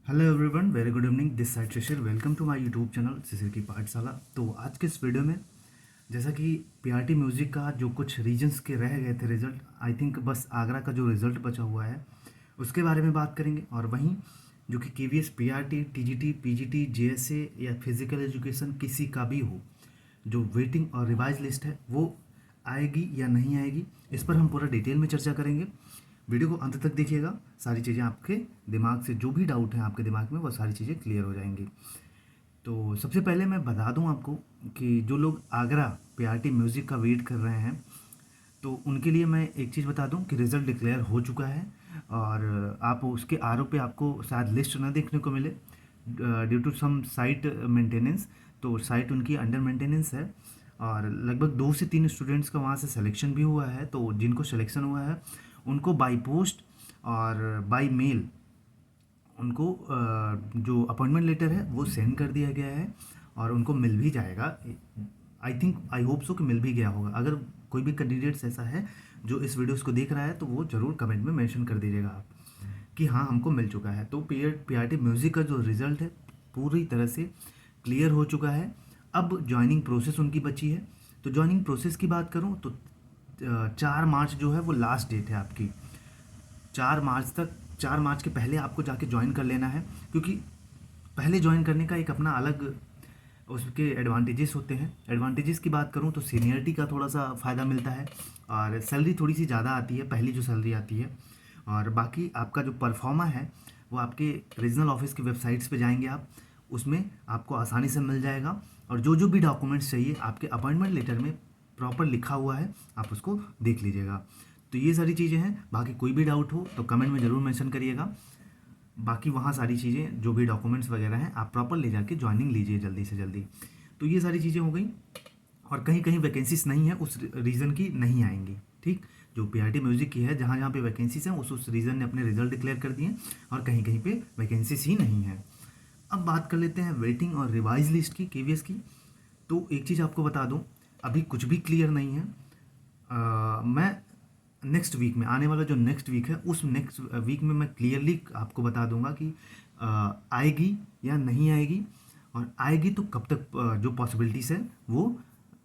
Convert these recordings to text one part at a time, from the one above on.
Hello everyone, very good evening. This side Shishir, welcome to my YouTube channel Shishir की पाठशाला। तो आज के इस वीडियो में जैसा कि पीआरटी म्यूज़िक का जो कुछ रीजन्स के रह गए थे रिज़ल्ट, आई थिंक बस आगरा का जो रिज़ल्ट बचा हुआ है उसके बारे में बात करेंगे। और वहीं जो कि KVS, PRT, TGT, PGT, JSA या फिजिकल एजुकेशन किसी का भी हो, जो वेटिंग और रिवाइज लिस्ट है वो आएगी या नहीं आएगी, इस पर हम पूरा डिटेल में चर्चा करेंगे। वीडियो को अंत तक देखिएगा, सारी चीज़ें आपके दिमाग से जो भी डाउट हैं आपके दिमाग में वो सारी चीज़ें क्लियर हो जाएंगी। तो सबसे पहले मैं बता दूं आपको कि जो लोग आगरा पीआरटी म्यूज़िक का वेट कर रहे हैं तो उनके लिए मैं एक चीज़ बता दूं कि रिज़ल्ट डिक्लेयर हो चुका है। और आप उसके आरोप पे आपको शायद लिस्ट ना देखने को मिले due to some site maintenance. तो साइट उनकी अंडर मेंटेनेंस है और लगभग 2 से 3 स्टूडेंट्स का वहाँ से सिलेक्शन भी हुआ है। तो जिनको सिलेक्शन हुआ है उनको बाई पोस्ट और बाई मेल उनको जो अपॉइंटमेंट लेटर है वो सेंड कर दिया गया है और उनको मिल भी जाएगा। आई होप सो कि मिल भी गया होगा। अगर कोई भी कैंडिडेट्स ऐसा है जो इस वीडियोस को देख रहा है तो वो ज़रूर कमेंट में मेंशन कर दीजिएगा आप कि हाँ हमको मिल चुका है। तो पीआरटी म्यूज़िक का जो रिज़ल्ट है पूरी तरह से क्लियर हो चुका है। अब ज्वाइनिंग प्रोसेस उनकी बची है। तो ज्वाइनिंग प्रोसेस की बात करूँ तो 4 मार्च जो है वो लास्ट डेट है आपकी। 4 मार्च तक, 4 मार्च के पहले आपको जाके ज्वाइन कर लेना है, क्योंकि पहले ज्वाइन करने का एक अपना अलग उसके एडवांटेजेस होते हैं। एडवांटेजेस की बात करूँ तो सीनियरिटी का थोड़ा सा फ़ायदा मिलता है और सैलरी थोड़ी सी ज़्यादा आती है, पहली जो सैलरी आती है। और बाकी आपका जो परफॉर्मा है वो आपके रीजनल ऑफिस की वेबसाइट्स पे जाएंगे आप, उसमें आपको आसानी से मिल जाएगा। और जो जो भी डॉक्यूमेंट्स चाहिए आपके अपॉइंटमेंट लेटर में प्रॉपर लिखा हुआ है, आप उसको देख लीजिएगा। तो ये सारी चीज़ें हैं। बाकी कोई भी डाउट हो तो कमेंट में ज़रूर मेंशन करिएगा। बाकी वहाँ सारी चीज़ें जो भी डॉक्यूमेंट्स वगैरह हैं आप प्रॉपर ले जाके ज्वाइनिंग लीजिए जल्दी से जल्दी। तो ये सारी चीज़ें हो गई। और कहीं कहीं वैकेंसीज नहीं है उस रीज़न की नहीं आएंगी, ठीक। जो पीआरटी म्यूज़िक की है जहाँ जहाँ पे वैकेंसीज हैं उस रीज़न ने अपने रिजल्ट डिक्लेयर कर दिए और कहीं कहीं पे वैकेंसीज ही नहीं है। अब बात कर लेते हैं वेटिंग और रिवाइज लिस्ट की, केवीएस की। तो एक चीज़ आपको बता दूं, अभी कुछ भी क्लियर नहीं है। मैं नेक्स्ट वीक में, आने वाला जो नेक्स्ट वीक है उस नेक्स्ट वीक में मैं क्लियरली आपको बता दूंगा कि आएगी या नहीं आएगी, और आएगी तो कब तक जो पॉसिबिलिटीज़ है वो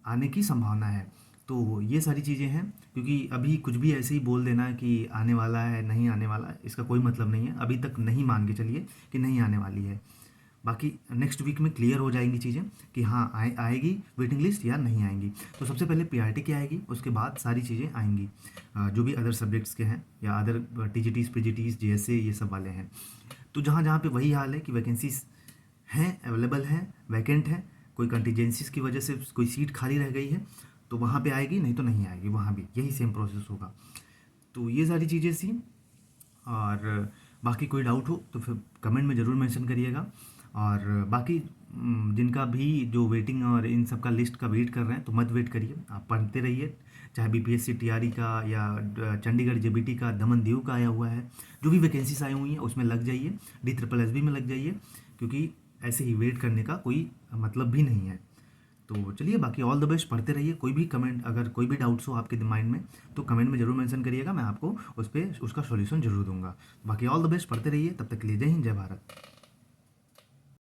आने की संभावना है। तो ये सारी चीज़ें हैं, क्योंकि अभी कुछ भी ऐसे ही बोल देना कि आने वाला है नहीं आने वाला है, इसका कोई मतलब नहीं है। अभी तक नहीं मान के चलिए कि नहीं आने वाली है। बाकी नेक्स्ट वीक में क्लियर हो जाएंगी चीज़ें कि हाँ आएगी वेटिंग लिस्ट या नहीं आएंगी। तो सबसे पहले पीआरटी की आएगी, उसके बाद सारी चीज़ें आएंगी जो भी अदर सब्जेक्ट्स के हैं या अदर टीजीटीज़, पीजीटीज़, जेएसए ये सब वाले हैं। तो जहाँ जहाँ पे वही हाल है कि वैकेंसीज हैं, अवेलेबल हैं, वैकेंट हैं, कोई कंटीजेंसीज की वजह से कोई सीट खाली रह गई है तो वहाँ पे आएगी, नहीं तो नहीं आएगी, वहाँ भी यही सेम प्रोसेस होगा। तो ये सारी चीज़ें थी। और बाकी कोई डाउट हो तो फिर कमेंट में ज़रूर मेंशन करिएगा। और बाकी जिनका भी जो वेटिंग और इन सब का लिस्ट का वेट कर रहे हैं तो मत वेट करिए, आप पढ़ते रहिए। चाहे बीपीएससी टीआरई का या चंडीगढ़ जेबीटी का, दमन दीव का आया हुआ है, जो भी वैकेंसीज आई हुई हैं उसमें लग जाइए, DSSB में लग जाइए, क्योंकि ऐसे ही वेट करने का कोई मतलब भी नहीं है। तो चलिए, बाकी ऑल द बेस्ट, पढ़ते रहिए। कोई भी कमेंट, अगर कोई भी डाउट्स हो आपके माइंड में तो कमेंट में ज़रूर मेंशन करिएगा, मैं आपको उस पर उसका सॉल्यूशन ज़रूर दूंगा। बाकी ऑल द बेस्ट, पढ़ते रहिए। तब तक के लिए जय हिंद, जय भारत।